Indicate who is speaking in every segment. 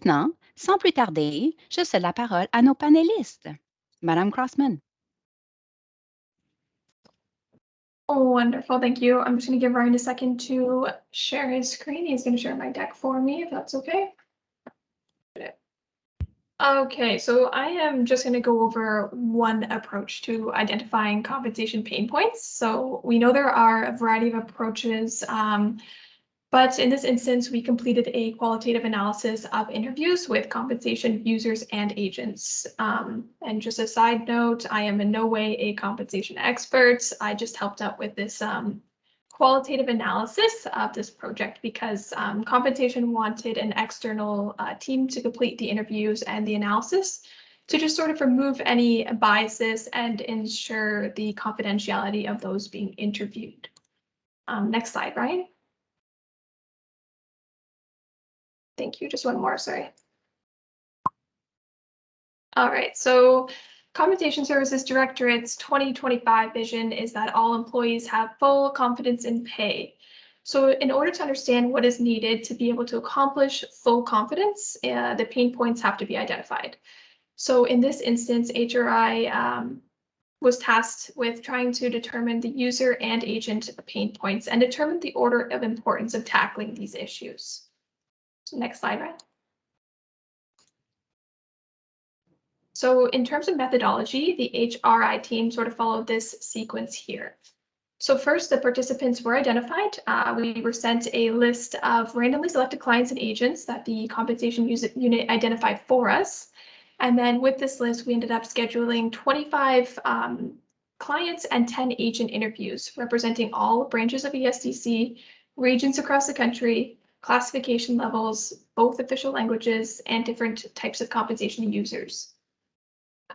Speaker 1: Maintenant, sans plus tarder, je cède la parole à nos panélistes. Madame Crossman.
Speaker 2: Oh, wonderful. Thank you. I'm just going to give Ryan a second to share his screen. He's going to share my deck for me, if that's okay. Okay, so I am just going to go over one approach to identifying compensation pain points. So we know there are a variety of approaches, but in this instance, we completed a qualitative analysis of interviews with compensation users and agents. And just a side note, I am in no way a compensation expert. I just helped out with this qualitative analysis of this project because compensation wanted an external team to complete the interviews and the analysis to just sort of remove any biases and ensure the confidentiality of those being interviewed. Next slide, Ryan. Thank you. Just one more, sorry. All right, so Compensation Services Directorate's 2025 vision is that all employees have full confidence in pay. So in order to understand what is needed to be able to accomplish full confidence, the pain points have to be identified. So in this instance, HRI was tasked with trying to determine the user and agent pain points and determine the order of importance of tackling these issues. So next slide, Ryan. So in terms of methodology, the HRI team sort of followed this sequence here. So first, the participants were identified. We were sent a list of randomly selected clients and agents that the compensation unit identified for us. And then with this list, we ended up scheduling 25 clients and 10 agent interviews representing all branches of ESDC, regions across the country, classification levels, both official languages, and different types of compensation users.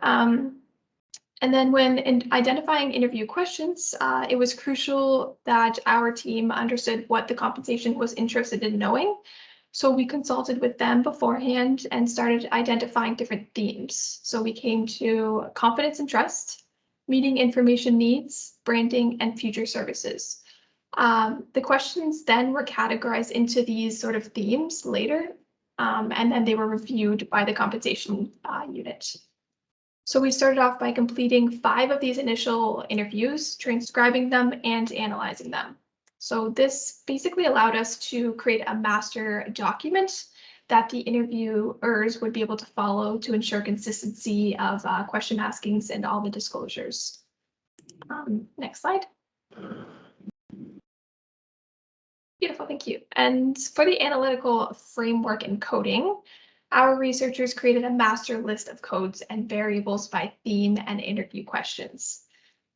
Speaker 2: And then when identifying interview questions, it was crucial that our team understood what the compensation was interested in knowing. So we consulted with them beforehand and started identifying different themes. So we came to confidence and trust, meeting information needs, branding, and future services. The questions then were categorized into these sort of themes later, and then they were reviewed by the compensation unit. So we started off by completing 5 of these initial interviews, transcribing them and analyzing them. So this basically allowed us to create a master document that the interviewers would be able to follow to ensure consistency of question askings and all the disclosures. Next slide. Beautiful, thank you. And for the analytical framework and coding, our researchers created a master list of codes and variables by theme and interview questions.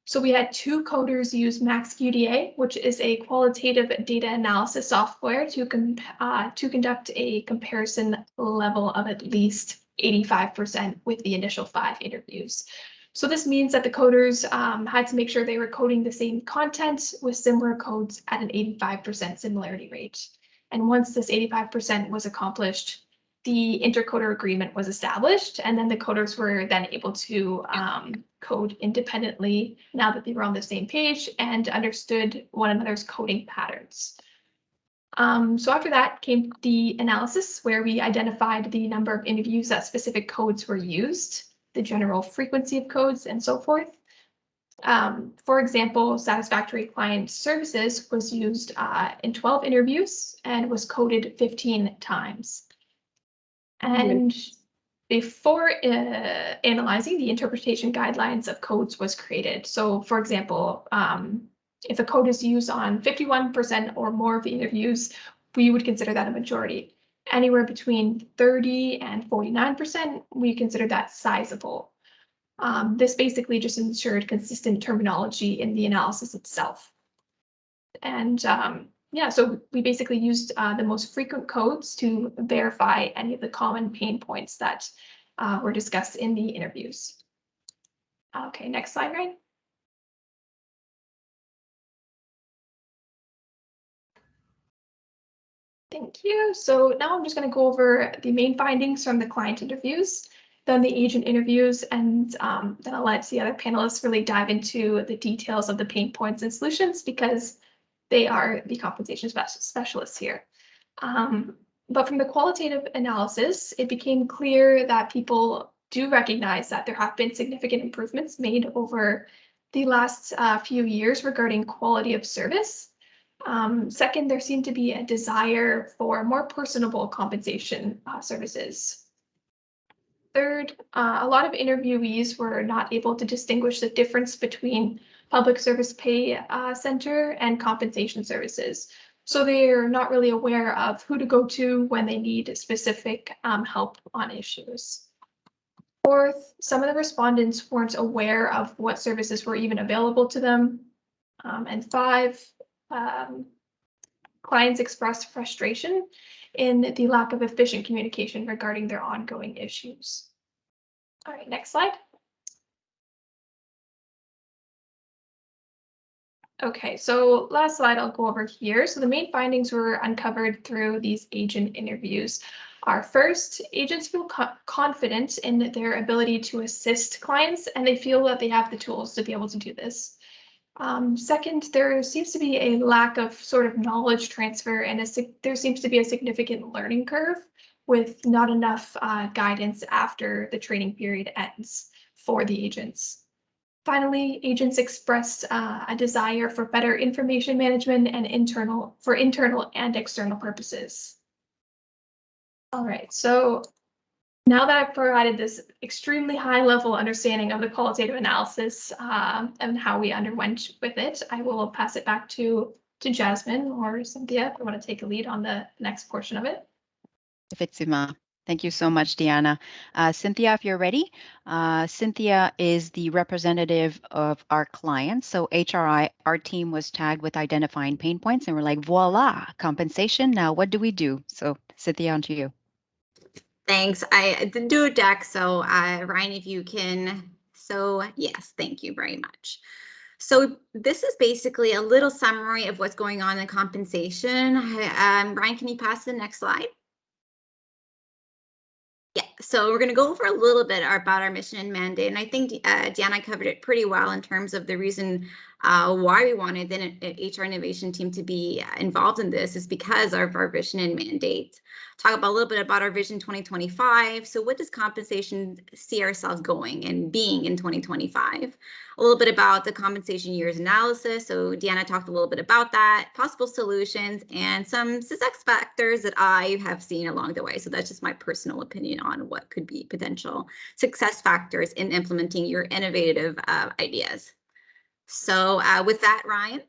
Speaker 2: So we had 2 coders use MaxQDA, which is a qualitative data analysis software to conduct a comparison level of at least 85% with the initial 5 interviews. So this means that the coders had to make sure they were coding the same content with similar codes at an 85% similarity rate. And once this 85% was accomplished, the intercoder agreement was established, and then the coders were then able to code independently now that they were on the same page and understood one another's coding patterns. So after that came the analysis, where we identified the number of interviews that specific codes were used, the general frequency of codes, and so forth. For example, satisfactory client services was used in 12 interviews and was coded 15 times. And before analyzing, the interpretation guidelines of codes was created. So for example, if a code is used on 51% or more of the interviews, we would consider that a majority. Anywhere between 30 and 49%, we consider that sizable. This basically just ensured consistent terminology in the analysis itself. And yeah, so we basically used the most frequent codes to verify any of the common pain points that were discussed in the interviews. Okay, next slide, Ryan. Thank you. So now I'm just going to go over the main findings from the client interviews, then the agent interviews, and then I'll let the other panelists really dive into the details of the pain points and solutions because they are the compensation specialists here. But from the qualitative analysis, it became clear that people do recognize that there have been significant improvements made over the last few years regarding quality of service. Second, there seemed to be a desire for more personable compensation services. Third, a lot of interviewees were not able to distinguish the difference between public service pay center and compensation services. So they're not really aware of who to go to when they need specific help on issues. Fourth, some of the respondents weren't aware of what services were even available to them. And five, um, clients expressed frustration in the lack of efficient communication regarding their ongoing issues. All right, next slide. Okay, so last slide I'll go over here. So the main findings were uncovered through these agent interviews are first, agents feel confident in their ability to assist clients and they feel that they have the tools to be able to do this. Second, there seems to be a lack of sort of knowledge transfer and there seems to be a significant learning curve with not enough guidance after the training period ends for the agents. Finally, agents expressed a desire for better information management and internal and external purposes. All right, so now that I've provided this extremely high level understanding of the qualitative analysis and how we underwent with it, I will pass it back to Jasmine or Cinthya if you want to take a lead on the next portion of it.
Speaker 1: Effectivement. Thank you so much, Deanna. Cinthya, if you're ready. Cinthya is the representative of our clients. So HRI, our team was tagged with identifying pain points and we're like, voila, compensation. Now what do we do? So Cinthya, on to you.
Speaker 3: Thanks. I didn't do a deck, so Ryan, if you can. So yes, thank you very much. So this is basically a little summary of what's going on in compensation. Ryan, can you pass the next slide? Yeah, so we're going to go over a little bit about our mission and mandate, and I think Deanna covered it pretty well in terms of the reason why we wanted the HR innovation team to be involved in this is because of our vision and mandate. Talk about a little bit about our vision 2025. So what does compensation see ourselves going and being in 2025? A little bit about the compensation years analysis. So Deanna talked a little bit about that, possible solutions, and some success factors that I have seen along the way. So that's just my personal opinion on what could be potential success factors in implementing your innovative ideas. So with that, Ryan.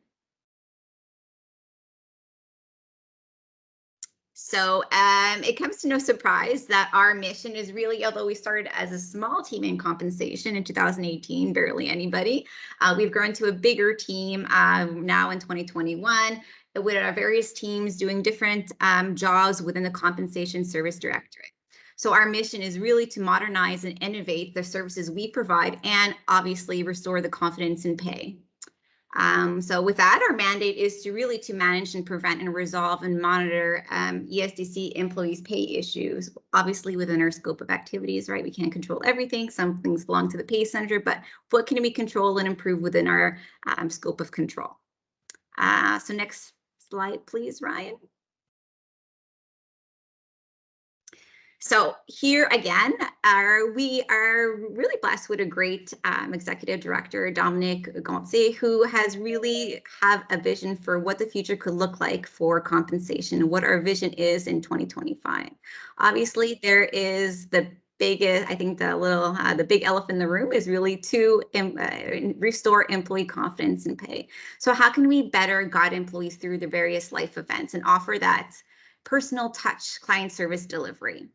Speaker 3: So it comes to no surprise that our mission is really, although we started as a small team in compensation in 2018, barely anybody, we've grown to a bigger team now in 2021 with our various teams doing different jobs within the compensation service directorate. So our mission is really to modernize and innovate the services we provide and obviously restore the confidence in pay. So with that, our mandate is to really to manage and prevent and resolve and monitor ESDC employees' pay issues, obviously within our scope of activities, right? We can't control everything. Some things belong to the pay center, but what can we control and improve within our scope of control? So next slide, please, Ryan. So here again, we are really blessed with a great executive director, Dominic Gontier, who has really have a vision for what the future could look like for compensation and what our vision is in 2025. Obviously, there is the biggest, I think the big elephant in the room is really to restore employee confidence and pay. So how can we better guide employees through the various life events and offer that personal touch client service delivery?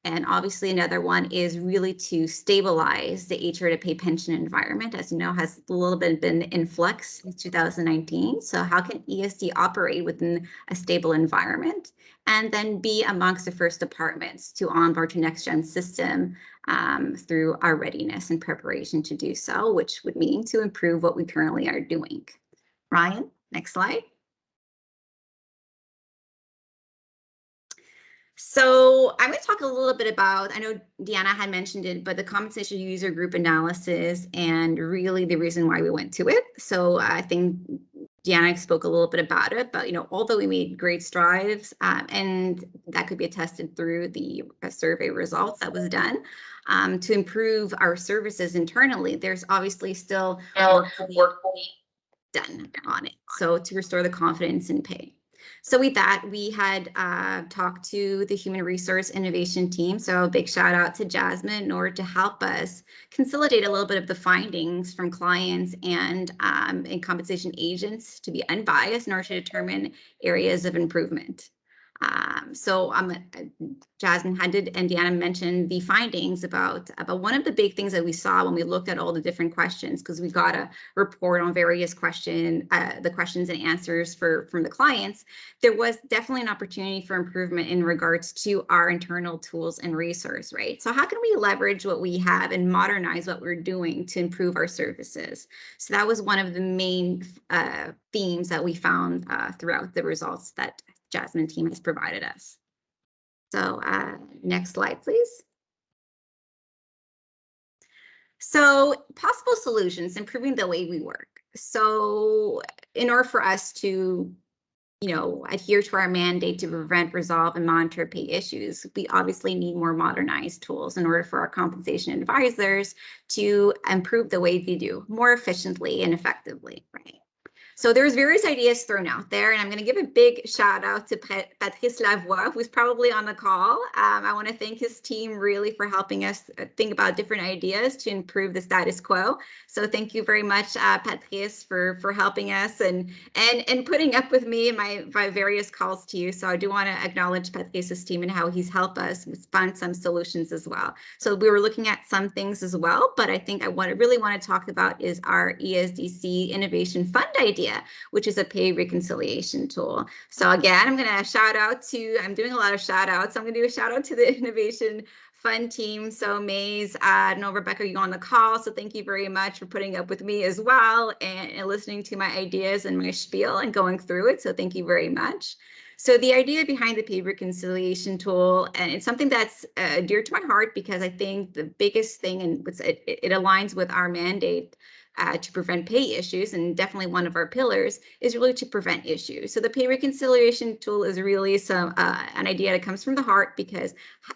Speaker 3: And obviously another one is really to stabilize the HR to pay pension environment, as you know, has a little bit been in flux since 2019. So how can ESD operate within a stable environment and then be amongst the first departments to onboard to next gen system through our readiness and preparation to do so, which would mean to improve what we currently are doing. Ryan, next slide. So I'm going to talk a little bit about, I know Deanna had mentioned it, but the compensation user group analysis and really the reason why we went to it. So I think Deanna spoke a little bit about it, but although we made great strides, and that could be attested through the survey results that was done to improve our services internally, there's obviously still work to be done on it. So to restore the confidence in pay. So with that, we had talked to the human resource innovation team. So a big shout out to Jasmine in order to help us consolidate a little bit of the findings from clients and compensation agents to be unbiased in order to determine areas of improvement. So Jasmine and Deanna mentioned the findings about one of the big things that we saw when we looked at all the different questions, because we got a report on various the questions and answers from the clients. There was definitely an opportunity for improvement in regards to our internal tools and resource, right? So how can we leverage what we have and modernize what we're doing to improve our services? So that was one of the main themes that we found throughout the results that Jasmine team has provided us. So next slide, please. So possible solutions, improving the way we work. So in order for us to adhere to our mandate to prevent, resolve, and monitor pay issues, we obviously need more modernized tools in order for our compensation advisors to improve the way they do more efficiently and effectively, right? So there's various ideas thrown out there, and I'm going to give a big shout out to Patrice Lavoie, who's probably on the call. I want to thank his team really for helping us think about different ideas to improve the status quo. So thank you very much, Patrice, for helping us and putting up with me in my various calls to you. So I do want to acknowledge Patrice's team and how he's helped us find some solutions as well. So we were looking at some things as well, but I think I really want to talk about is our ESDC Innovation Fund idea, which is a pay reconciliation tool. So again, I'm going to shout out to, I'm doing a lot of shout outs. I'm going to do a shout out to the Innovation Fund team. So Maze, I know Rebecca, you're on the call. So thank you very much for putting up with me as well and listening to my ideas and my spiel and going through it. So thank you very much. So the idea behind the pay reconciliation tool, and it's something that's dear to my heart because I think the biggest thing, and it aligns with our mandate to prevent pay issues, and definitely one of our pillars is really to prevent issues. So the pay reconciliation tool is really an idea that comes from the heart because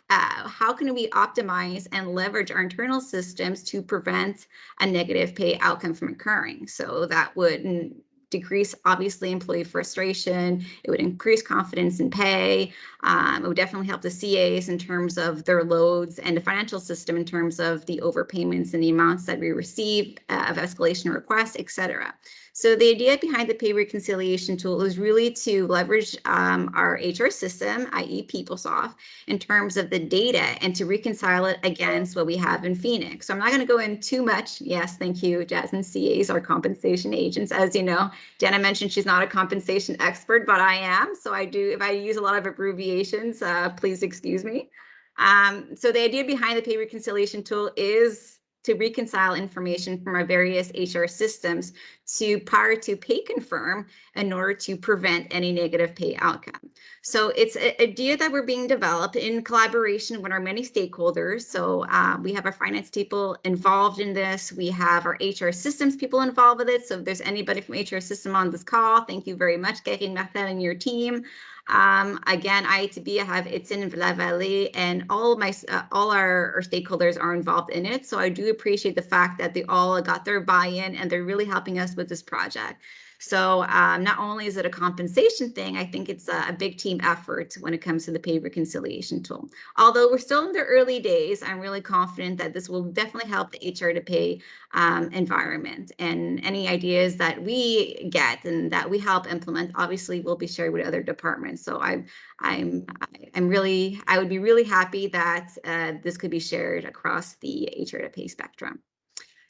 Speaker 3: how can we optimize and leverage our internal systems to prevent a negative pay outcome from occurring? So that would decrease, obviously, employee frustration. It would increase confidence in pay. It would definitely help the CAs in terms of their loads and the financial system in terms of the overpayments and the amounts that we receive of escalation requests, et cetera. So the idea behind the pay reconciliation tool is really to leverage our HR system, i.e. PeopleSoft, in terms of the data and to reconcile it against what we have in Phoenix. So I'm not going to go in too much. Yes, thank you, Jasmine. CAs are compensation agents. As you know, Deanna mentioned she's not a compensation expert, but I am. So I do, if I use a lot of abbreviations, please excuse me. So the idea behind the pay reconciliation tool is to reconcile information from our various HR systems prior to pay confirm in order to prevent any negative pay outcome. So it's an idea that we're being developed in collaboration with our many stakeholders. So we have our finance people involved in this. We have our HR systems people involved with it. So if there's anybody from HR system on this call, thank you very much, Karine Martin and your team. Again, I have Etienne Vallée, and all our stakeholders are involved in it. So I do appreciate the fact that they all got their buy-in and they're really helping us with this project. So not only is it a compensation thing, I think it's a big team effort when it comes to the pay reconciliation tool. Although we're still in the early days, I'm really confident that this will definitely help the HR to pay environment, and any ideas that we get and that we help implement obviously will be shared with other departments. So I would be really happy that this could be shared across the HR to pay spectrum.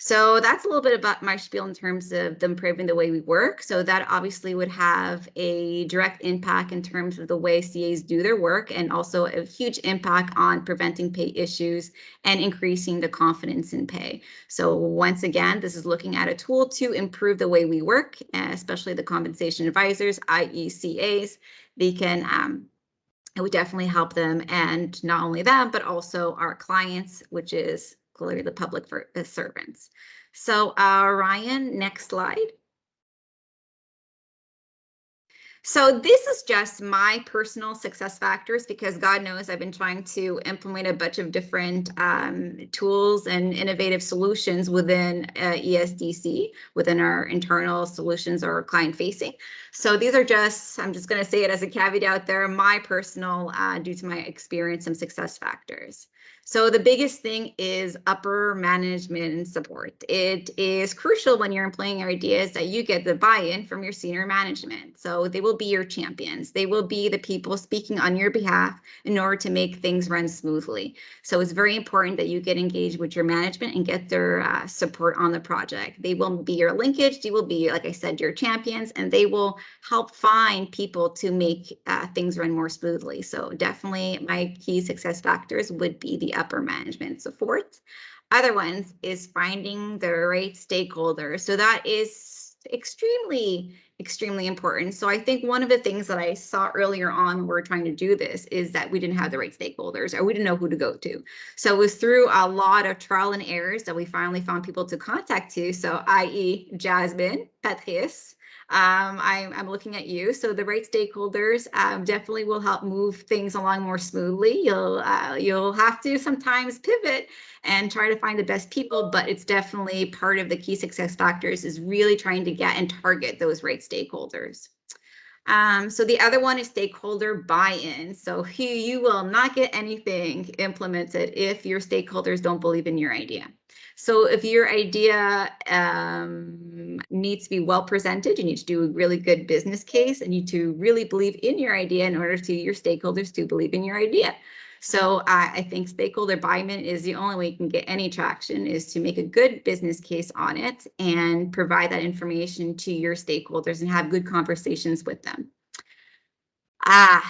Speaker 3: So that's a little bit about my spiel in terms of improving the way we work. So that obviously would have a direct impact in terms of the way CAs do their work, and also a huge impact on preventing pay issues and increasing the confidence in pay. So once again, this is looking at a tool to improve the way we work, especially the compensation advisors, i.e. CAs. They can it would definitely help them, and not only them, but also our clients, which is clearly the public servants. So Ryan, next slide. So this is just my personal success factors, because God knows I've been trying to implement a bunch of different tools and innovative solutions within ESDC, within our internal solutions or client facing. So these are just, I'm just going to say it as a caveat out there, my personal, due to my experience, some success factors. So the biggest thing is upper management support. It is crucial when you're employing your ideas that you get the buy-in from your senior management. So they will be your champions. They will be the people speaking on your behalf in order to make things run smoothly. So it's very important that you get engaged with your management and get their support on the project. They will be your linkage. They will be, like I said, your champions, and they will help find people to make things run more smoothly. So definitely my key success factors would be the upper management support. Other ones is finding the right stakeholders. So that is extremely important. So I think one of the things that I saw earlier on when we were trying to do this is that we didn't have the right stakeholders, or we didn't know who to go to. So it was through a lot of trial and errors that we finally found people to contact to. So i.e. Jasmine, Patrice, I'm looking at you. So the right stakeholders definitely will help move things along more smoothly. You'll have to sometimes pivot and try to find the best people, but it's definitely part of the key success factors is really trying to get and target those right stakeholders. So the other one is stakeholder buy-in. So you will not get anything implemented if your stakeholders don't believe in your idea. So if your idea needs to be well presented, you need to do a really good business case, and you need to really believe in your idea in order to your stakeholders to believe in your idea. So I think stakeholder buy-in is the only way you can get any traction, is to make a good business case on it and provide that information to your stakeholders and have good conversations with them.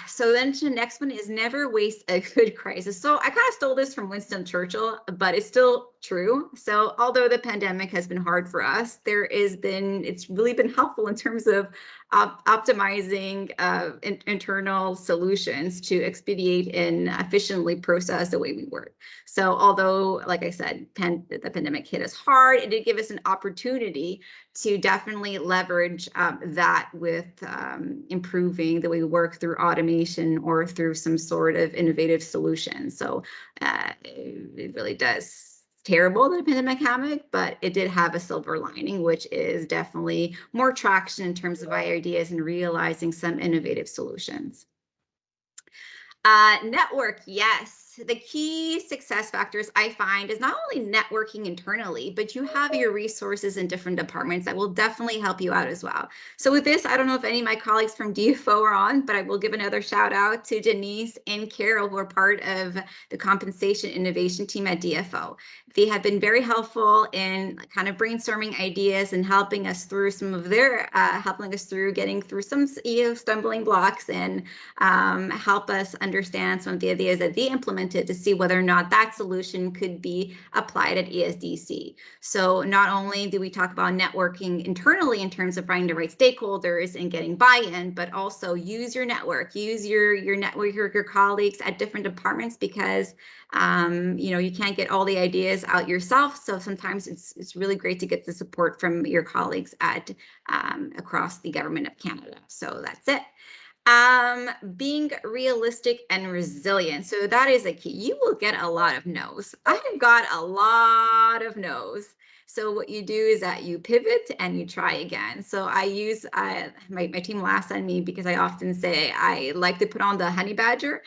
Speaker 3: So then the next one is never waste a good crisis. So I kind of stole this from Winston Churchill, but it's still true. So although the pandemic has been hard for us, it's really been helpful in terms of optimizing internal solutions to expedite and efficiently process the way we work. So although, like I said, the pandemic hit us hard, it did give us an opportunity to definitely leverage that with improving the way we work through automation or through some sort of innovative solution. So it really does. Terrible that the pandemic happened, but it did have a silver lining, which is definitely more traction in terms of ideas and realizing some innovative solutions. Network, yes. The key success factors I find is not only networking internally, but you have your resources in different departments that will definitely help you out as well. So with this, I don't know if any of my colleagues from DFO are on, but I will give another shout out to Denise and Carol, who are part of the compensation innovation team at DFO. They have been very helpful in kind of brainstorming ideas and helping us through some of their, helping us through getting through some stumbling blocks, and help us understand some of the ideas that they implemented to see whether or not that solution could be applied at ESDC. So not only do we talk about networking internally in terms of finding the right stakeholders and getting buy-in, but also use your network, use your network, your colleagues at different departments, because you can't get all the ideas out yourself. So sometimes it's really great to get the support from your colleagues at across the government of Canada. So that's it. Being realistic and resilient. So that is a key. You will get a lot of no's. I have got a lot of no's. So what you do is that you pivot and you try again. So I use, my team laughs at me because I often say I like to put on the honey badger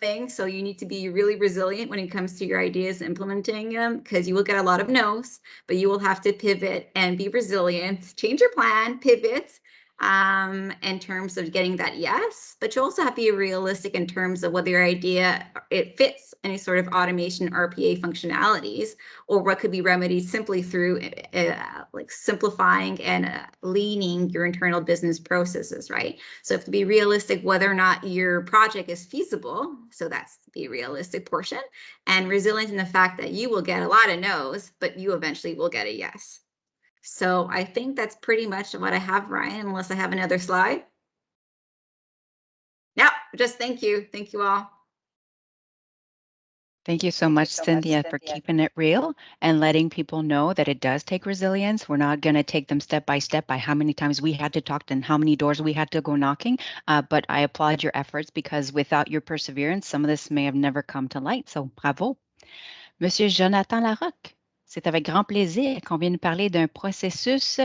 Speaker 3: thing. So you need to be really resilient when it comes to your ideas and implementing them, because you will get a lot of no's, but you will have to pivot and be resilient, change your plan, pivot, in terms of getting that yes, but you also have to be realistic in terms of whether your idea, it fits any sort of automation RPA functionalities, or what could be remedied simply through like simplifying and leaning your internal business processes, right? So you have to be realistic whether or not your project is feasible. So that's the realistic portion, and resilient in the fact that you will get a lot of no's, but you eventually will get a yes. So I think that's pretty much what I have, Ryan, unless I have another slide. No, just thank you. Thank you all.
Speaker 1: Thank you so much, Cinthya, for keeping it real and letting people know that it does take resilience. We're not going to take them step by how many times we had to talk and how many doors we had to go knocking. But I applaud your efforts because without your perseverance, some of this may have never come to light. So bravo. Monsieur Jonathan Larocque, c'est avec grand plaisir qu'on vient nous parler d'un processus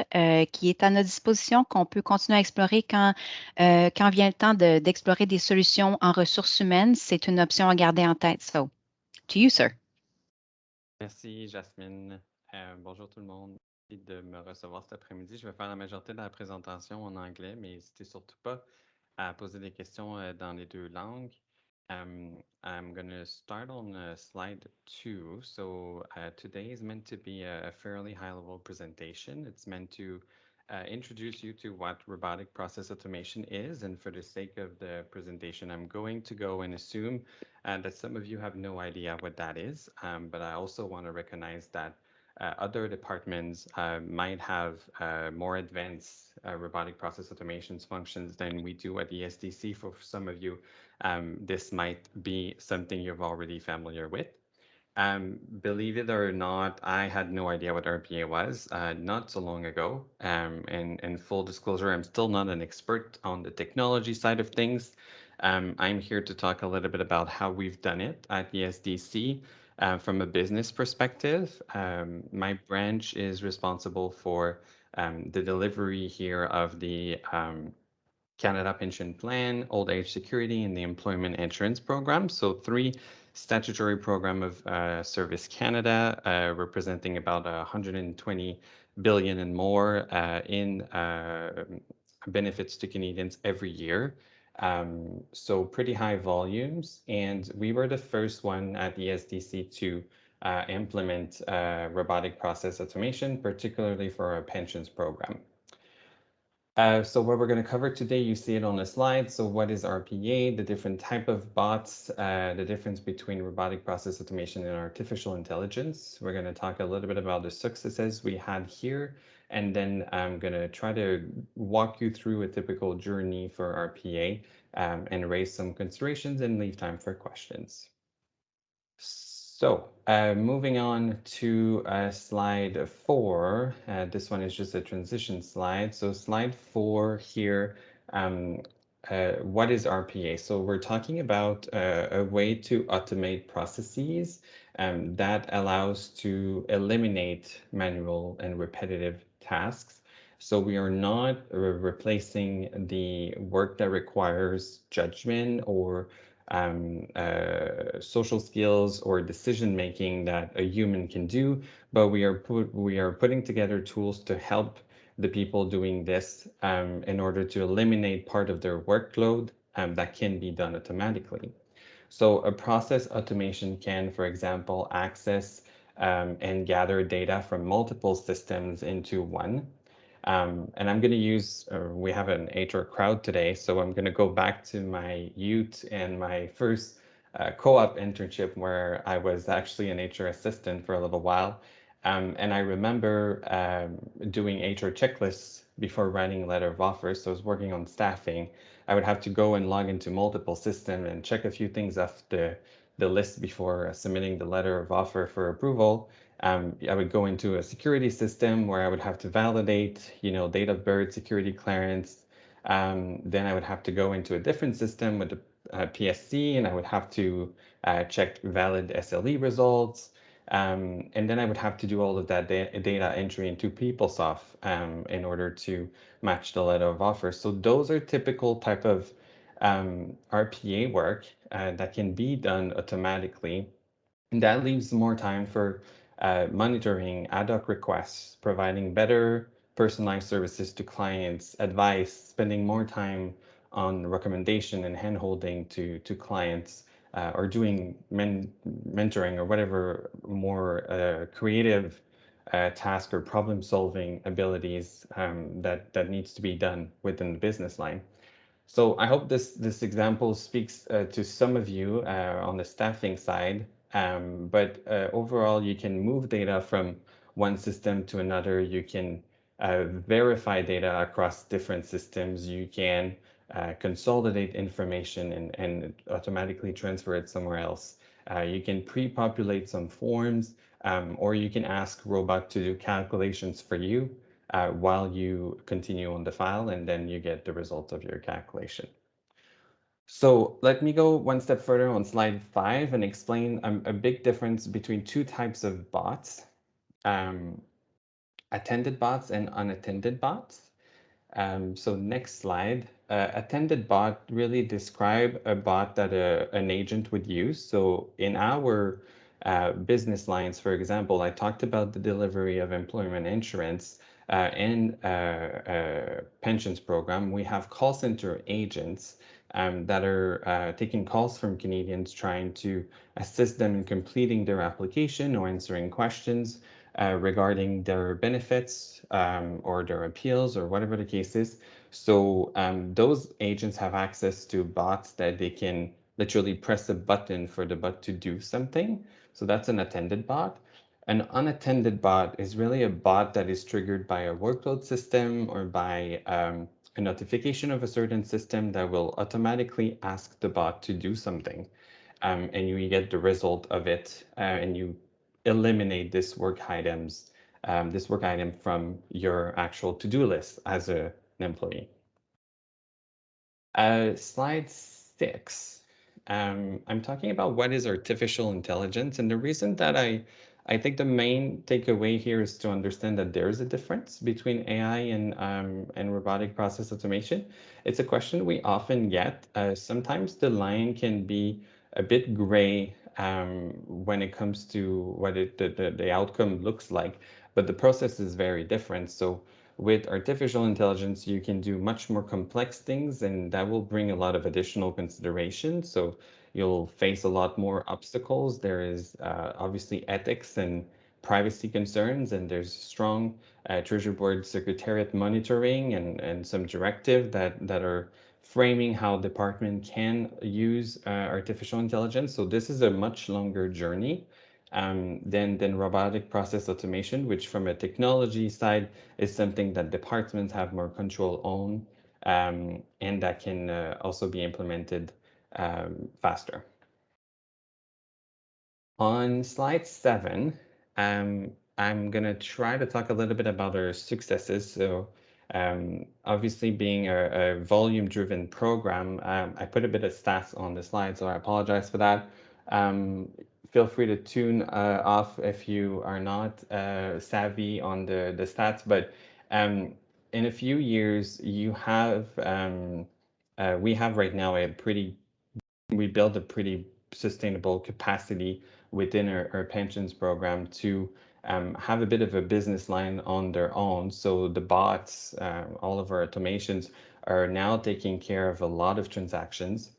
Speaker 1: qui est à notre disposition, qu'on peut continuer à explorer quand vient le temps d'explorer des solutions en ressources humaines. C'est une option à garder en tête. So, to you, sir.
Speaker 4: Merci, Jasmine. Bonjour tout le monde. Merci de me recevoir cet après-midi. Je vais faire la majorité de la présentation en anglais, mais n'hésitez surtout pas à poser des questions dans les deux langues. I'm going to start on slide 2. So today is meant to be a fairly high-level presentation. It's meant to introduce you to what robotic process automation is. And for the sake of the presentation, I'm going to go and assume that some of you have no idea what that is. But I also want to recognize that other departments might have more advanced robotic process automations functions than we do at ESDC. For some of you, this might be something you're already familiar with. Believe it or not, I had no idea what RPA was not so long ago. And full disclosure, I'm still not an expert on the technology side of things. I'm here to talk a little bit about how we've done it at ESDC from a business perspective. My branch is responsible for the delivery here of the Canada Pension Plan, Old Age Security, and the Employment Insurance Program. So 3 statutory program of Service Canada, representing about 120 billion and more in benefits to Canadians every year. So pretty high volumes. And we were the first one at the ESDC to implement robotic process automation, particularly for our pensions program. So what we're going to cover today, you see it on the slide. So what is RPA, the different type of bots, the difference between robotic process automation and artificial intelligence. We're going to talk a little bit about the successes we had here. And then I'm going to try to walk you through a typical journey for RPA and raise some considerations and leave time for questions. So moving on to slide 4, this one is just a transition slide. So slide 4 here, what is RPA? So we're talking about a way to automate processes that allows to eliminate manual and repetitive tasks. So we are not replacing the work that requires judgment or social skills or decision making that a human can do, but we are putting together tools to help the people doing this in order to eliminate part of their workload that can be done automatically. So a process automation can, for example, access and gather data from multiple systems into one. And I'm going to use, we have an HR crowd today, so I'm going to go back to my youth and my first co-op internship where I was actually an HR assistant for a little while. And I remember doing HR checklists before writing a letter of offer. So I was working on staffing. I would have to go and log into multiple systems and check a few things off the list before submitting the letter of offer for approval. I would go into a security system where I would have to validate, date of birth, security clearance. Then I would have to go into a different system with the PSC, and I would have to check valid SLE results. And then I would have to do all of that data entry into PeopleSoft in order to match the letter of offer. So those are typical type of RPA work that can be done automatically. And that leaves more time for monitoring ad hoc requests, providing better personalized services to clients, advice, spending more time on recommendation and handholding to clients, or doing mentoring or whatever more creative task or problem solving abilities that needs to be done within the business line. So I hope this example speaks to some of you on the staffing side, but overall you can move data from one system to another. You can verify data across different systems. You can consolidate information and automatically transfer it somewhere else. You can pre-populate some forms, or you can ask robot to do calculations for you while you continue on the file, and then you get the result of your calculation. So let me go one step further on slide 5 and explain a big difference between two types of bots, attended bots and unattended bots. So next slide, attended bot really describe a bot that an agent would use. So in our business lines, for example, I talked about the delivery of employment insurance and pensions program. We have call center agents that are taking calls from Canadians, trying to assist them in completing their application or answering questions regarding their benefits or their appeals or whatever the case is. So those agents have access to bots that they can literally press a button for the bot to do something. So that's an attended bot. An unattended bot is really a bot that is triggered by a workload system or by a notification of a certain system that will automatically ask the bot to do something. And you get the result of it, and you eliminate this work item from your actual to-do list as an employee. Slide 6. I'm talking about what is artificial intelligence, and the reason that I think the main takeaway here is to understand that there is a difference between AI and robotic process automation. It's a question we often get. Sometimes the line can be a bit gray when it comes to what the outcome looks like, but the process is very different. So with artificial intelligence, you can do much more complex things, and that will bring a lot of additional considerations. So you'll face a lot more obstacles. There is obviously ethics and privacy concerns, and there's strong Treasury Board Secretariat monitoring and some directive that are framing how department can use artificial intelligence. So this is a much longer journey than robotic process automation, which from a technology side is something that departments have more control on, and that can also be implemented faster. On slide 7, I'm going to try to talk a little bit about our successes. So obviously being a volume-driven program, I put a bit of stats on the slide, so I apologize for that. Feel free to tune off if you are not savvy on the stats, but in a few years, we have right now we built a pretty sustainable capacity within our pensions program to have a bit of a business line on their own. So the bots, all of our automations are now taking care of a lot of transactions.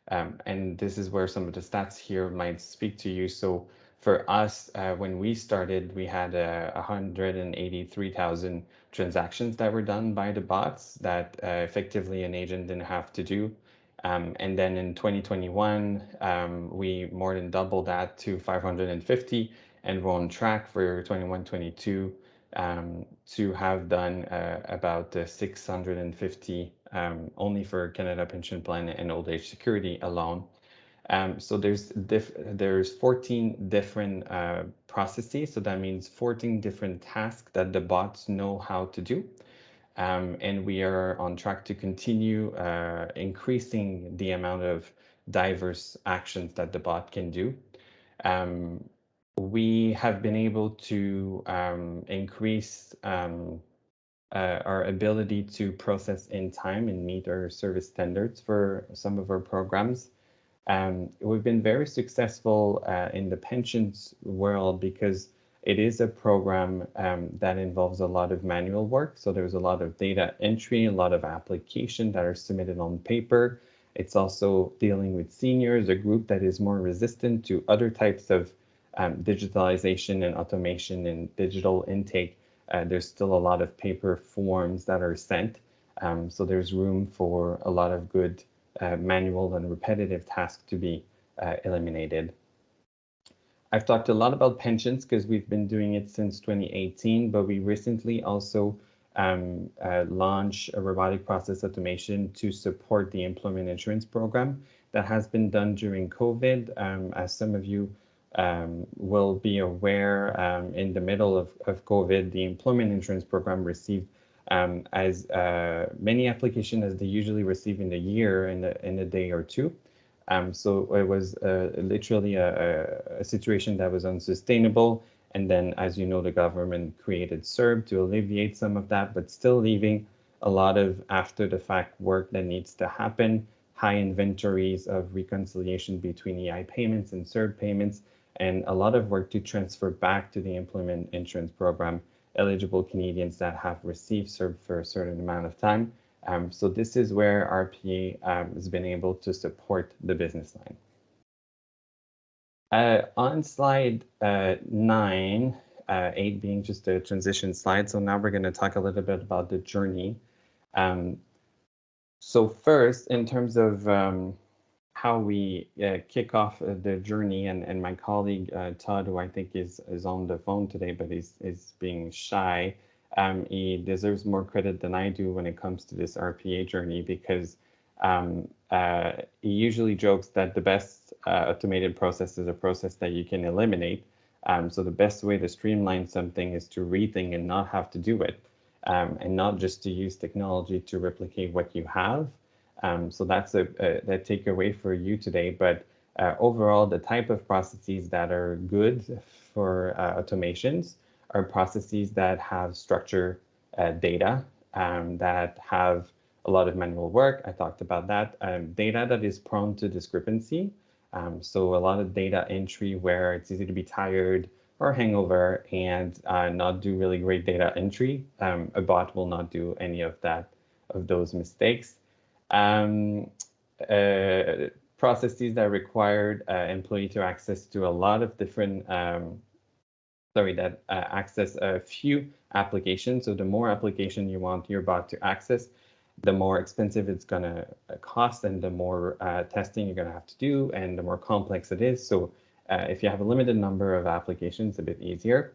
Speaker 4: And this is where some of the stats here might speak to you. So for us, when we started, we had 183,000 transactions that were done by the bots that effectively an agent didn't have to do. And then in 2021, we more than doubled that to 550, and we're on track for 21-22 to have done about 650 only for Canada Pension Plan and Old Age Security alone. So there's 14 different processes, so that means 14 different tasks that the bots know how to do. And we are on track to continue increasing the amount of diverse actions that the bot can do. We have been able to increase our ability to process in time and meet our service standards for some of our programs. We've been very successful in the pensions world because it is a program that involves a lot of manual work. So there's a lot of data entry, a lot of applications that are submitted on paper. It's also dealing with seniors, a group that is more resistant to other types of digitalization and automation and digital intake. There's still a lot of paper forms that are sent. So there's room for a lot of good manual and repetitive tasks to be eliminated. I've talked a lot about pensions because we've been doing it since 2018, but we recently also launch a robotic process automation to support the employment insurance program that has been done during COVID. As some of you will be aware, in the middle of COVID, the employment insurance program received as many applications as they usually receive in a year in a day or two. So it was literally a situation that was unsustainable. And then, as you know, the government created CERB to alleviate some of that, but still leaving a lot of after-the-fact work that needs to happen, high inventories of reconciliation between EI payments and CERB payments, and a lot of work to transfer back to the employment insurance program eligible Canadians that have received CERB for a certain amount of time. So this is where RPA has been able to support the business line. On slide 9, 8 being just a transition slide. So now we're going to talk a little bit about the journey. So first, in terms of how we kick off the journey, and my colleague Todd, who I think is on the phone today, but is being shy, he deserves more credit than I do when it comes to this RPA journey, because he usually jokes that the best automated process is a process that you can eliminate. So the best way to streamline something is to rethink and not have to do it, and not just to use technology to replicate what you have. So that's that takeaway for you today. But overall, the type of processes that are good for automations are processes that have structured data, that have a lot of manual work. I talked about that. Data that is prone to discrepancy. So a lot of data entry where it's easy to be tired or hangover and not do really great data entry. A bot will not do any of those mistakes. Processes that required employee to access to a lot of different, access a few applications. So the more application you want your bot to access, the more expensive it's going to cost, and the more testing you're going to have to do, and the more complex it is. So if you have a limited number of applications, a bit easier.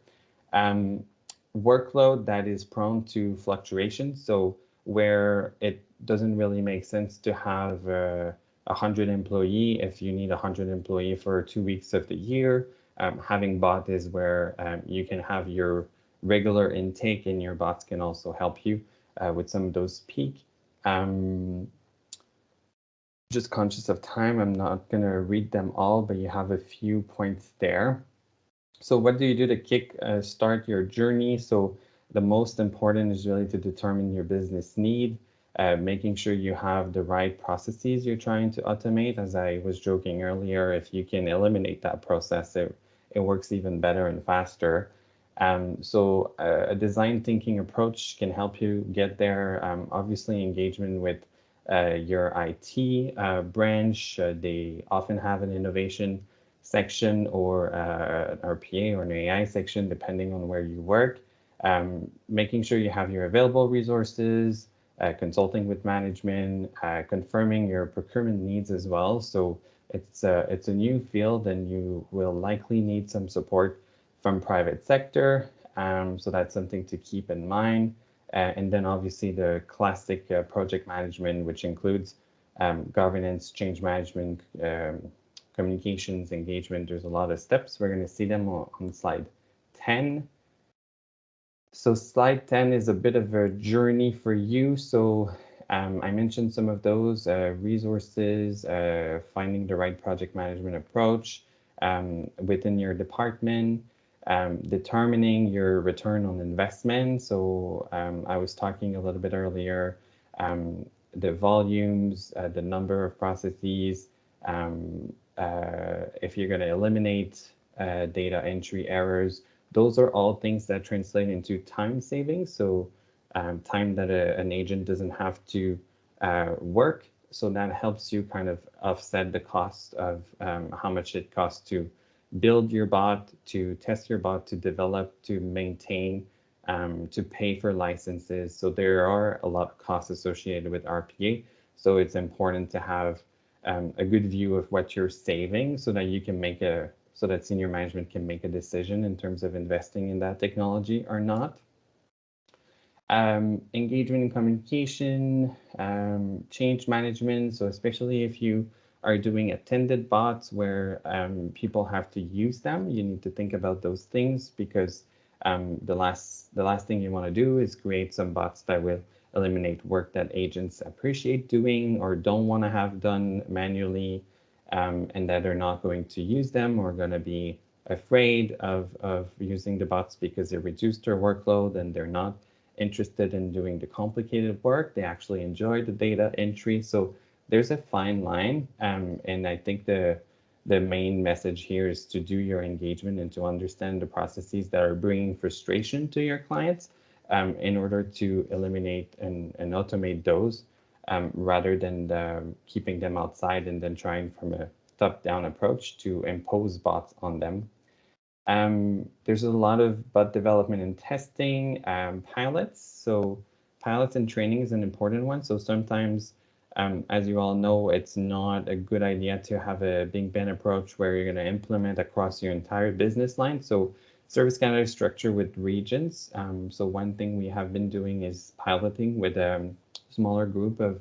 Speaker 4: Workload that is prone to fluctuation. So where it doesn't really make sense to have 100 employee if you need 100 employee for 2 weeks of the year. Having bot is where you can have your regular intake, and your bots can also help you with some of those peak. Just conscious of time, I'm not going to read them all, but you have a few points there. So what do you do to start your journey? So the most important is really to determine your business need, making sure you have the right processes you're trying to automate. As I was joking earlier, if you can eliminate that process, it works even better and faster. So a design thinking approach can help you get there. Obviously, engagement with your IT branch. They often have an innovation section or an RPA or an AI section, depending on where you work. Making sure you have your available resources, consulting with management, confirming your procurement needs as well. So it's a new field, and you will likely need some support from private sector. So that's something to keep in mind. And then obviously the classic project management, which includes governance, change management, communications, engagement. There's a lot of steps. We're going to see them on slide 10. So slide 10 is a bit of a journey for you. So I mentioned some of those resources, finding the right project management approach within your department, determining your return on investment. So I was talking a little bit earlier, the volumes, the number of processes, if you're going to eliminate data entry errors. Those are all things that translate into time savings. So time that an agent doesn't have to work. So that helps you kind of offset the cost of how much it costs to build your bot, to test your bot, to develop, to maintain, to pay for licenses. So there are a lot of costs associated with RPA. So it's important to have a good view of what you're saving, so that you can so that senior management can make a decision in terms of investing in that technology or not. Engagement and communication, change management. So especially if you are doing attended bots where people have to use them, you need to think about those things, because the last thing you want to do is create some bots that will eliminate work that agents appreciate doing or don't want to have done manually, and that are not going to use them or going to be afraid of using the bots because they reduce their workload and they're not interested in doing the complicated work. They actually enjoy the data entry. So there's a fine line. And I think the main message here is to do your engagement and to understand the processes that are bringing frustration to your clients in order to eliminate and automate those rather than keeping them outside and then trying from a top-down approach to impose bots on them. There's a lot of bot development and testing, pilots. So pilots and training is an important one. So sometimes, as you all know, it's not a good idea to have a Big Bang approach where you're going to implement across your entire business line. So service kind structure with regions. So one thing we have been doing is piloting with a smaller group of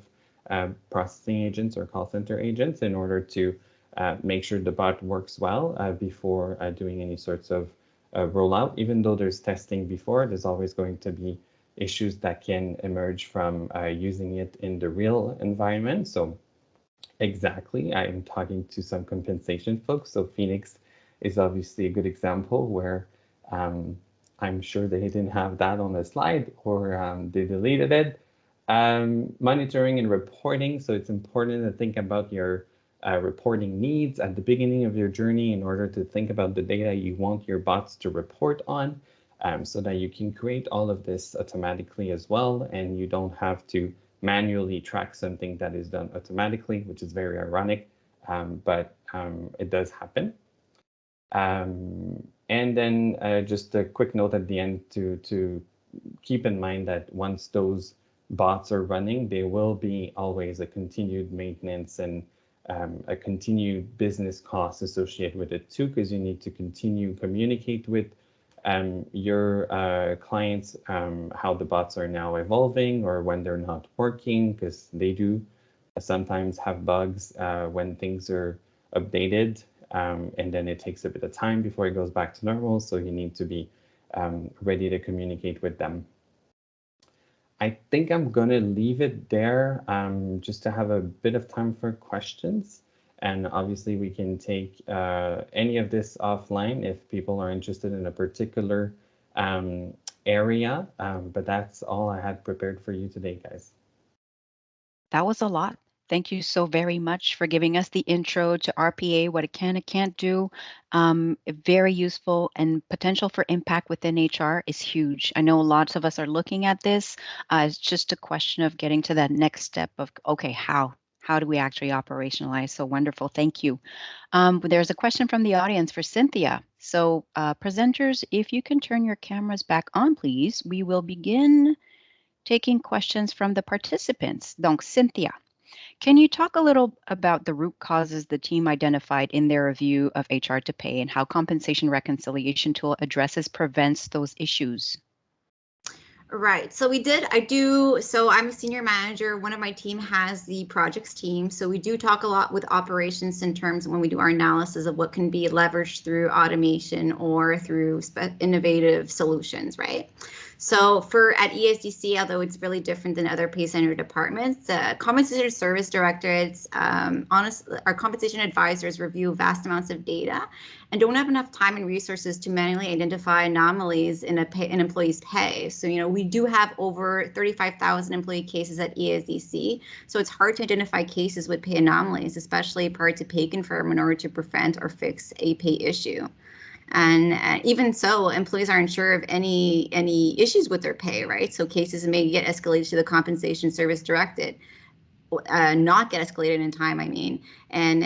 Speaker 4: processing agents or call center agents in order to make sure the bot works well before doing any sorts of rollout. Even though there's testing before, there's always going to be issues that can emerge from using it in the real environment. So exactly, I'm talking to some compensation folks. So Phoenix is obviously a good example where I'm sure they didn't have that on the slide or they deleted it. Monitoring and reporting. So it's important to think about your reporting needs at the beginning of your journey in order to think about the data you want your bots to report on, so that you can create all of this automatically as well, and you don't have to manually track something that is done automatically, which is very ironic, but it does happen. And then just a quick note at the end to keep in mind that once those bots are running, there will be always a continued maintenance and a continued business cost associated with it too, because you need to continue communicate with your clients how the bots are now evolving or when they're not working, because they do sometimes have bugs when things are updated, and then it takes a bit of time before it goes back to normal. So you need to be ready to communicate with them. I think I'm going to leave it there just to have a bit of time for questions. And obviously, we can take any of this offline if people are interested in a particular area. But that's all I had prepared for you today, guys.
Speaker 1: That was a lot. Thank you so very much for giving us the intro to RPA, what it can and can't do. Very useful, and potential for impact within HR is huge. I know lots of us are looking at this. It's just a question of getting to that next step of, okay, how do we actually operationalize? So wonderful. Thank you. There's a question from the audience for Cinthya. So presenters, if you can turn your cameras back on, please, we will begin taking questions from the participants. Donc, Cinthya, can you talk a little about the root causes the team identified in their review of HR to Pay and how compensation reconciliation tool prevents those issues?
Speaker 3: Right. So I'm a senior manager. One of my team has the projects team. So we do talk a lot with operations in terms of when we do our analysis of what can be leveraged through automation or through innovative solutions, right? So at ESDC, although it's really different than other pay center departments, compensation service directorates, our compensation advisors review vast amounts of data and don't have enough time and resources to manually identify anomalies in an employee's pay. So, we do have over 35,000 employee cases at ESDC. So it's hard to identify cases with pay anomalies, especially prior to pay confirm, in order to prevent or fix a pay issue. And even so, employees aren't sure of any issues with their pay, right? So cases may get escalated to the compensation service directorate. not get escalated in time, I mean, and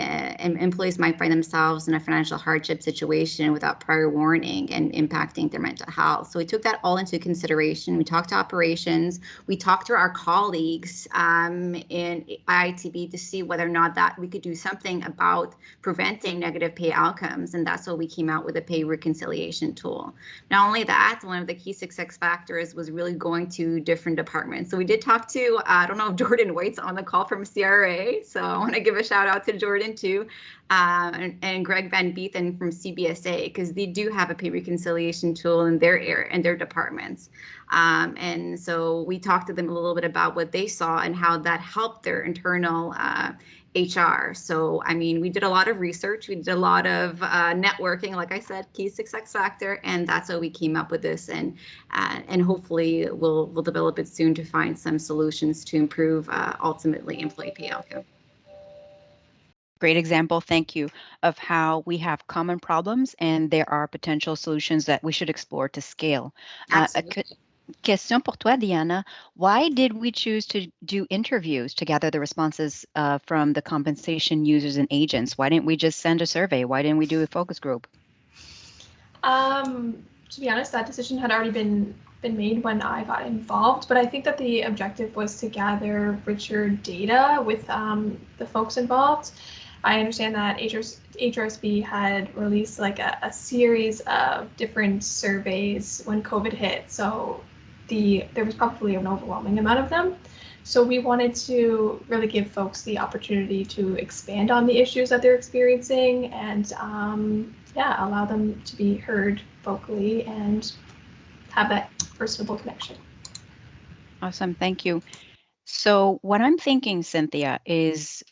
Speaker 3: employees might find themselves in a financial hardship situation without prior warning and impacting their mental health. So we took that all into consideration. We talked to operations, we talked to our colleagues in IITB to see whether or not that we could do something about preventing negative pay outcomes, and that's what we came out with a pay reconciliation tool. Not only that, one of the key success factors was really going to different departments. So we did talk to, I don't know if Jordan White's on the call from CRA, so I want to give a shout out to Jordan too, and Greg Van Beethen from CBSA, because they do have a pay reconciliation tool in their area and their departments. And so we talked to them a little bit about what they saw and how that helped their internal HR. So, I mean, we did a lot of research, we did a lot of networking, like I said, key success factor, and that's how we came up with this. And hopefully we'll develop it soon to find some solutions to improve ultimately employee pay outcome.
Speaker 1: Great example, thank you, of how we have common problems and there are potential solutions that we should explore to scale. Question pour toi, Deanna. Why did we choose to do interviews to gather the responses from the compensation users and agents? Why didn't we just send a survey? Why didn't we do a focus group?
Speaker 2: To be honest, that decision had already been made when I got involved, but I think that the objective was to gather richer data with the folks involved. I understand that HRSB had released like a series of different surveys when COVID hit, so there was probably an overwhelming amount of them. So we wanted to really give folks the opportunity to expand on the issues that they're experiencing and allow them to be heard vocally and have that personable connection.
Speaker 1: Awesome, thank you. So what I'm thinking, Cinthya, is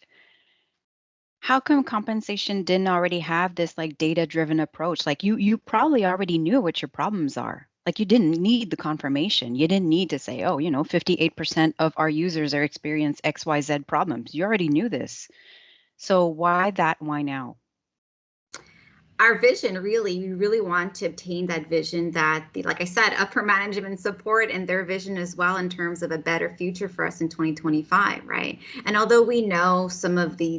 Speaker 1: how come compensation didn't already have this like data-driven approach? Like you probably already knew what your problems are. Like you didn't need the confirmation. You didn't need to say, oh, 58% of our users are experience XYZ problems. You already knew this. So why that? Why now?
Speaker 3: Our vision, really, we really want to obtain that vision that, like I said, upper management support and their vision as well in terms of a better future for us in 2025, right? And although we know some of the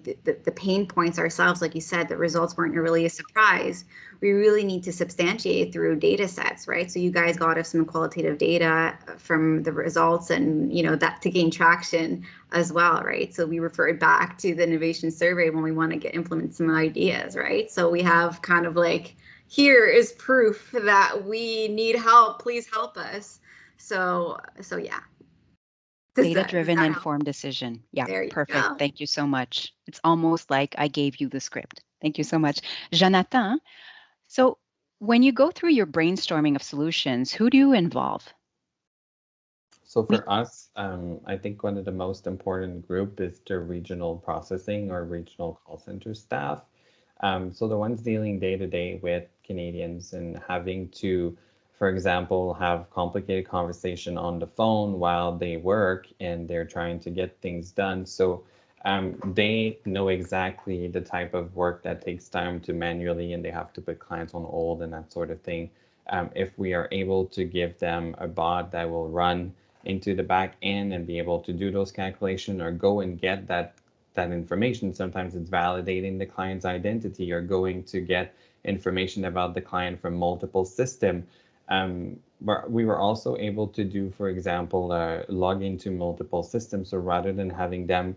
Speaker 3: pain points ourselves, like you said, the results weren't really a surprise, we really need to substantiate through data sets, right? So you guys got us some qualitative data from the results and, that to gain traction as well, right? So we referred back to the innovation survey when we want to implement some ideas, right? So we have kind of like, here is proof that we need help, please help us. So yeah.
Speaker 1: Data-driven informed decision. Yeah, perfect. Go. Thank you so much. It's almost like I gave you the script. Thank you so much. Jonathan, so when you go through your brainstorming of solutions, who do you involve?
Speaker 4: So for us, I think one of the most important group is the regional processing or regional call center staff. So the ones dealing day to day with Canadians and having to, for example, have complicated conversation on the phone while they work and they're trying to get things done. So they know exactly the type of work that takes time to manually, and they have to put clients on hold and that sort of thing. If we are able to give them a bot that will run into the back end and be able to do those calculations or go and get that information. Sometimes it's validating the client's identity or going to get information about the client from multiple systems. But we were also able to do, for example, log into multiple systems. So rather than having them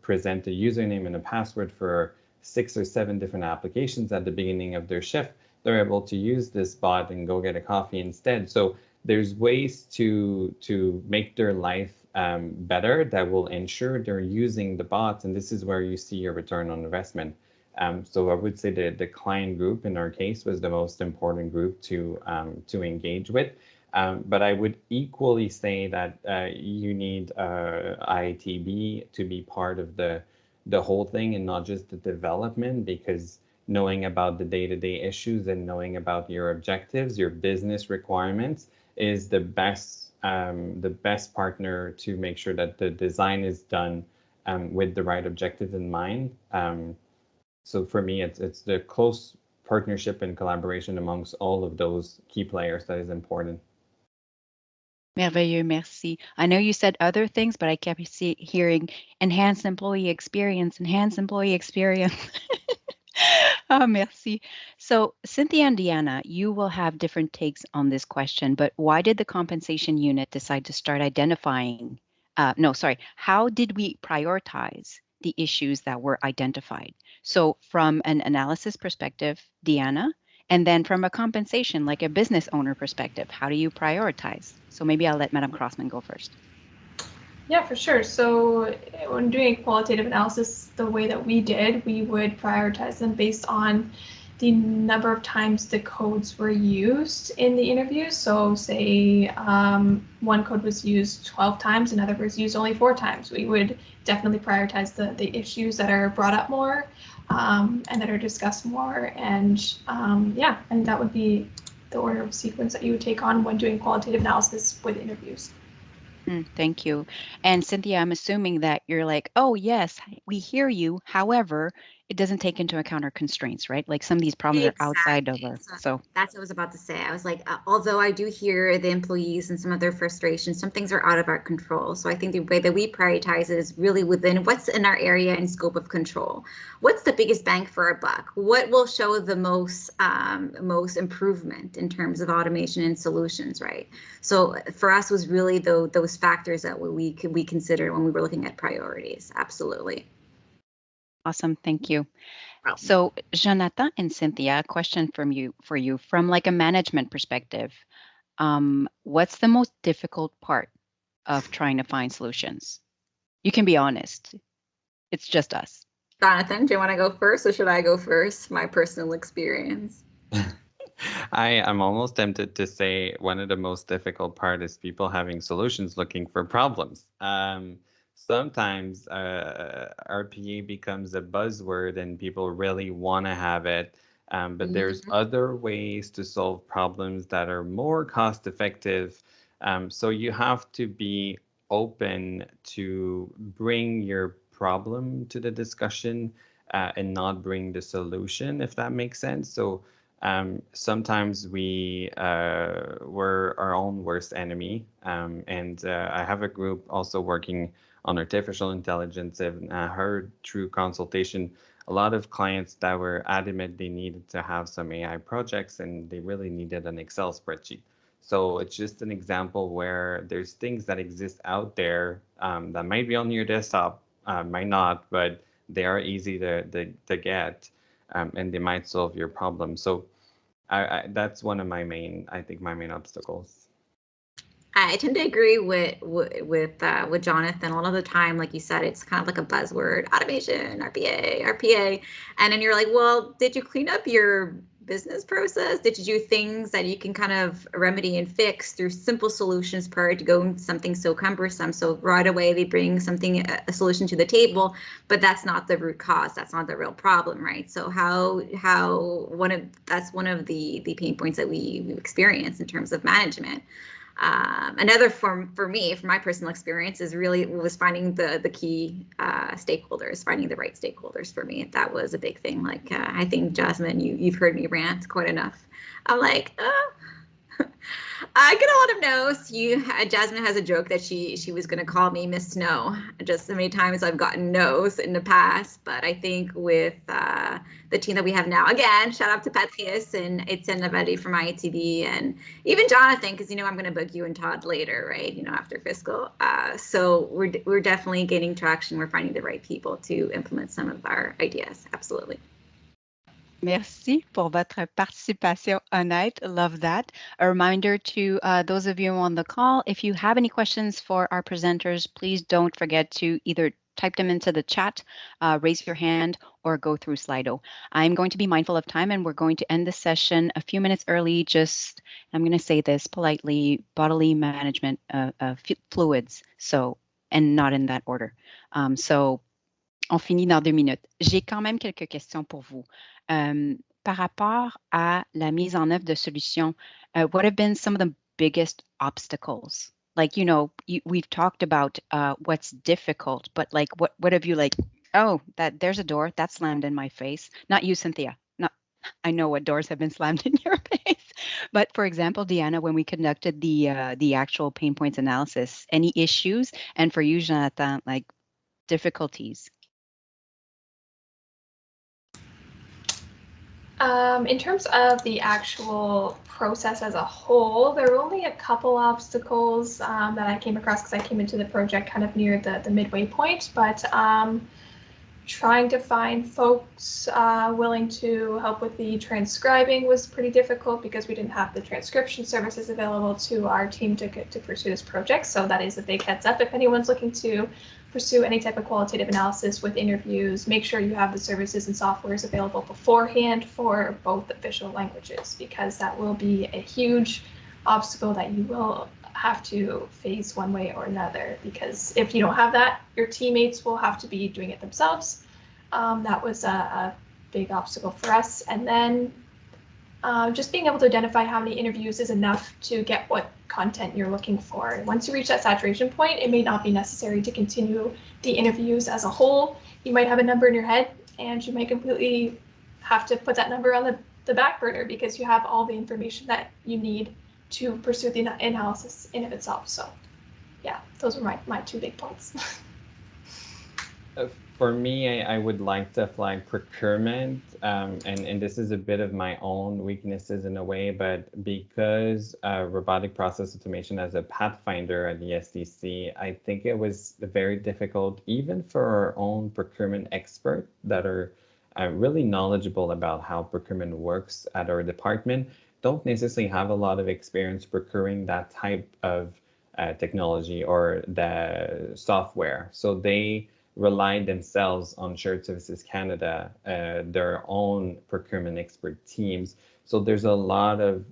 Speaker 4: present a username and a password for 6 or 7 different applications at the beginning of their shift, they're able to use this bot and go get a coffee instead. So there's ways to make their life better that will ensure they're using the bots, and this is where you see your return on investment. So I would say that the client group in our case was the most important group to engage with. But I would equally say that you need IITB to be part of the whole thing and not just the development, because knowing about the day-to-day issues and knowing about your objectives, your business requirements, is the best partner to make sure that the design is done with the right objectives in mind. So for me, it's the close partnership and collaboration amongst all of those key players that is important.
Speaker 1: Merveilleux, merci. I know you said other things, but I kept hearing enhanced employee experience, enhanced employee experience. Oh, merci. So, Cynthia and Deanna, you will have different takes on this question, but why did the compensation unit decide to start identifying? No, sorry. How did we prioritize the issues that were identified? So, from an analysis perspective, Deanna, and then from a compensation, like a business owner perspective, how do you prioritize? So, maybe I'll let Madame Crossman go first.
Speaker 2: Yeah, for sure. So when doing qualitative analysis, the way that we did, we would prioritize them based on the number of times the codes were used in the interviews. So say one code was used 12 times, another was used only 4 times. We would definitely prioritize the issues that are brought up more and that are discussed more. And yeah, and that would be the order of sequence that you would take on when doing qualitative analysis with interviews.
Speaker 1: Thank you. And Cynthia, I'm assuming that you're like, oh, yes, we hear you. However, it doesn't take into account our constraints, right? Like some of these problems are outside of
Speaker 3: Exactly.
Speaker 1: our,
Speaker 3: So
Speaker 1: so
Speaker 3: that's what I was about to say. I was like, although I do hear the employees and some of their frustrations, some things are out of our control. So I think the way that we prioritize is really within what's in our area and scope of control. What's the biggest bang for our buck? What will show the most improvement in terms of automation and solutions, right? So for us was really those factors that we consider when we were looking at priorities. Absolutely.
Speaker 1: awesome. Thank you.
Speaker 3: Well,
Speaker 1: So Jonathan and Cynthia, a question for you from like a management perspective. What's the most difficult part of trying to find solutions? You can be honest. It's just us.
Speaker 3: Jonathan, do you want to go first or should I go first? My personal experience.
Speaker 4: I'm almost tempted to say one of the most difficult part is people having solutions looking for problems. Sometimes RPA becomes a buzzword and people really want to have it, but there's other ways to solve problems that are more cost effective. So you have to be open to bring your problem to the discussion and not bring the solution, if that makes sense. So sometimes we're our own worst enemy. And I have a group also working on artificial intelligence, and I heard through consultation a lot of clients that were adamant they needed to have some AI projects and they really needed an Excel spreadsheet. So it's just an example where there's things that exist out there that might be on your desktop, might not, but they are easy to get. And they might solve your problem. So that's one of my main obstacles.
Speaker 3: I tend to agree with Jonathan. A lot of the time, like you said, it's kind of like a buzzword: automation, RPA, and then you're like, well, did you clean up your business process? Did you do things that you can kind of remedy and fix through simple solutions prior to going to something so cumbersome? So right away they bring a solution to the table, but that's not the root cause. That's not the real problem, right? So that's one of the pain points that we experience in terms of management. Another form for me, from my personal experience, was finding the key stakeholders, finding the right stakeholders for me. That was a big thing. Like I think Jasmine, you've heard me rant quite enough. I'm like, I get a lot of no's. Jasmine has a joke that she was going to call me Miss No. Just so many times I've gotten no's in the past, but I think with the team that we have now, again, shout out to Patrice and Etienne from ITV, and even Jonathan, because I'm going to book you and Todd later, right? After fiscal. So we're definitely gaining traction. We're finding the right people to implement some of our ideas. Absolutely.
Speaker 1: Merci pour votre participation honnête. Love that. A reminder to those of you on the call, if you have any questions for our presenters, please don't forget to either type them into the chat, raise your hand, or go through Slido. I'm going to be mindful of time, and we're going to end the session a few minutes early. I'm going to say this politely, bodily management fluids, and not in that order. So on finit dans 2 minutes. J'ai quand même quelques questions pour vous. Par rapport à la mise en œuvre de solutions, what have been some of the biggest obstacles? Like, we've talked about what's difficult, but like, what have you there's a door that slammed in my face. Not you, Cinthya. Not, I know what doors have been slammed in your face. But for example, Deanna, when we conducted the actual pain points analysis, any issues? And for you, Jonathan, like difficulties?
Speaker 2: In terms of the actual process as a whole, there were only a couple obstacles that I came across because I came into the project kind of near the midway point, but trying to find folks willing to help with the transcribing was pretty difficult because we didn't have the transcription services available to our team to pursue this project. So that is a big heads up. If anyone's looking to pursue any type of qualitative analysis with interviews, make sure you have the services and softwares available beforehand for both official languages, because that will be a huge obstacle that you will have to face one way or another, because if you don't have that, your teammates will have to be doing it themselves. That was a big obstacle for us. And then just being able to identify how many interviews is enough to get what content you're looking for. Once you reach that saturation point, it may not be necessary to continue the interviews as a whole. You might have a number in your head and you might completely have to put that number on the back burner because you have all the information that you need to pursue the analysis in of itself. So yeah, those were my two big points.
Speaker 4: For me, I would like to flag procurement, and this is a bit of my own weaknesses in a way, but because robotic process automation as a pathfinder at the ESDC, I think it was very difficult, even for our own procurement experts that are really knowledgeable about how procurement works at our department, don't necessarily have a lot of experience procuring that type of technology or the software. So they rely themselves on Shared Services Canada, their own procurement expert teams. So there's a lot of,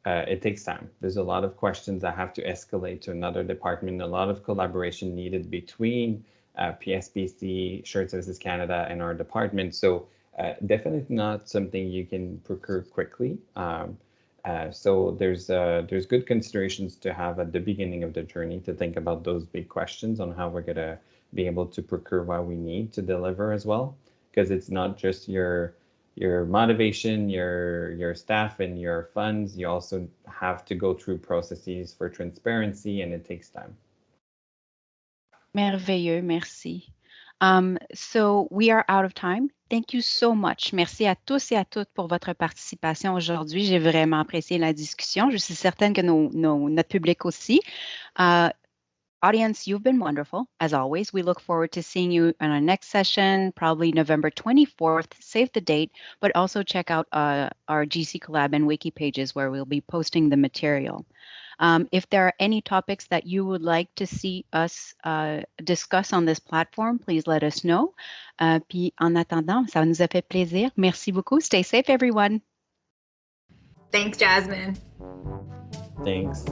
Speaker 4: it takes time. There's a lot of questions that have to escalate to another department, a lot of collaboration needed between PSBC, Shared Services Canada, and our department. So definitely not something you can procure quickly. So there's good considerations to have at the beginning of the journey to think about those big questions on how we're gonna be able to procure what we need to deliver as well, because it's not just your motivation, your staff, and your funds. You also have to go through processes for transparency, and it takes time.
Speaker 1: Merveilleux, merci. So we are out of time. Thank you so much. Merci à tous et à toutes pour votre participation aujourd'hui. J'ai vraiment apprécié la discussion. Je suis certaine que notre public aussi. Audience, you've been wonderful. As always, we look forward to seeing you on our next session, probably November 24th. Save the date, but also check out our GC Collab and Wiki pages where we'll be posting the material. If there are any topics that you would like to see us discuss on this platform, please let us know. Puis en attendant, ça nous a fait plaisir. Merci beaucoup. Stay safe, everyone.
Speaker 3: Thanks, Jasmine.
Speaker 4: Thanks.